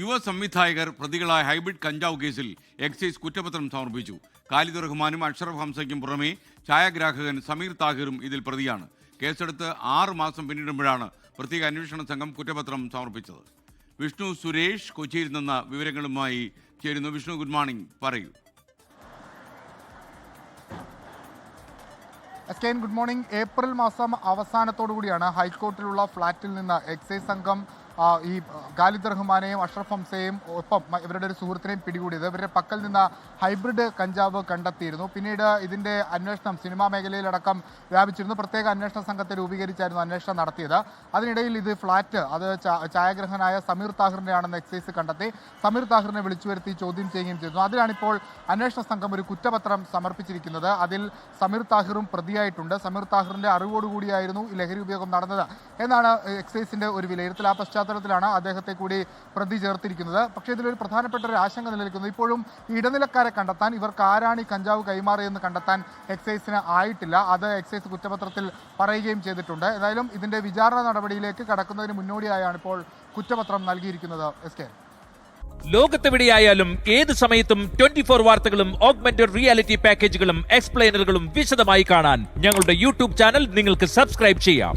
യുവ സംവിധായകർ പ്രതികളായ ഹൈബ്രിഡ് കഞ്ചാവ് കേസിൽ എക്സൈസ് കുറ്റപത്രം സമർപ്പിച്ചു. ഖാലിദ് റഹ്മാനും അഷ്റഫ് ഹംസയ്ക്കും പുറമെ ഛായാഗ്രാഹകൻ സമീർ താഹിറും ഇതിൽ പ്രതിയാണ്. കേസെടുത്ത് 6 മാസം പിന്നിടുമ്പോഴാണ് പ്രത്യേക അന്വേഷണ സംഘം കുറ്റപത്രം സമർപ്പിച്ചത്. വിഷ്ണു സുരേഷ് കൊച്ചിയിൽ നിന്ന് വിവരങ്ങളുമായി ചേരുന്നു. വിഷ്ണു, ഗുഡ് മോർണിംഗ്, പറയൂ. Good morning. ഏപ്രിൽ മാസം അവസാനത്തോടുകൂടിയാണ് ഹൈക്കോർട്ടിലുള്ള ഫ്ളാറ്റിൽ നിന്ന് എക്സൈസ് സംഘം ഈ ഖാലിദ് റഹ്മാനെയും അഷ്റഫ് ഹംസയെയും ഒപ്പം ഇവരുടെ ഒരു സുഹൃത്തിനെയും പിടികൂടിയത്. ഇവരുടെ പക്കൽ നിന്ന് ഹൈബ്രിഡ് കഞ്ചാവ് കണ്ടെത്തിയിരുന്നു. പിന്നീട് ഇതിൻ്റെ അന്വേഷണം സിനിമാ മേഖലയിലടക്കം വ്യാപിച്ചിരുന്നു. പ്രത്യേക അന്വേഷണ സംഘത്തെ രൂപീകരിച്ചായിരുന്നു അന്വേഷണം നടത്തിയത്. അതിനിടയിൽ ഇത് ഫ്ളാറ്റ് അത് ഛായാഗ്രഹനായ സമീർ താഹിറിൻ്റെ ആണെന്ന് എക്സൈസ് കണ്ടെത്തി. സമീർ താഹിറിനെ വിളിച്ചു വരുത്തി ചോദ്യം ചെയ്യുകയും ചെയ്തു. അതിലാണിപ്പോൾ അന്വേഷണ സംഘം ഒരു കുറ്റപത്രം സമർപ്പിച്ചിരിക്കുന്നത്. അതിൽ സമീർ താഹിറും പ്രതിയായിട്ടുണ്ട്. സമീർ താഹിറിൻ്റെ അറിവോടുകൂടിയായിരുന്നു ഈ ലഹരി ഉപയോഗം നടന്നത് എന്നാണ് എക്സൈസിൻ്റെ ഒരു വിലയിരുത്തൽ. ആ പശ്ചാത്തലത്തിലാണ് അദ്ദേഹത്തെ കൂടി പ്രതി ചേർത്തിരിക്കുന്നത്. പക്ഷേ ഇതിലൊരു പ്രധാനപ്പെട്ട ഒരു ആശങ്ക നിലനിൽക്കുന്നു. ഇപ്പോഴും ഈ ഇടനിലക്കാരെ കണ്ടെത്താൻ, ഇവർക്ക് ആരാണ് ഈ കഞ്ചാവ് കൈമാറിയെന്ന് കണ്ടെത്താൻ എക്സൈസിന് ആയിട്ടില്ല. അത് എക്സൈസ് കുറ്റപത്രത്തിൽ പറയുകയും ചെയ്തിട്ടുണ്ട്. ഏതായാലും ഇതിൻ്റെ വിചാരണ നടപടിയിലേക്ക് കടക്കുന്നതിന് മുന്നോടിയായാണ് ഇപ്പോൾ കുറ്റപത്രം നൽകിയിരിക്കുന്നത്. ലോകത്തെവിടെയായാലും ഏത് സമയത്തും 24 വാർത്തകളും ഓഗ്മെന്റഡ് റിയാലിറ്റി പാക്കേജുകളും എക്സ്പ്ലെയിനറുകളും വിശദമായി കാണാൻ ഞങ്ങളുടെ യൂട്യൂബ് ചാനൽ നിങ്ങൾക്ക് സബ്സ്ക്രൈബ് ചെയ്യാം.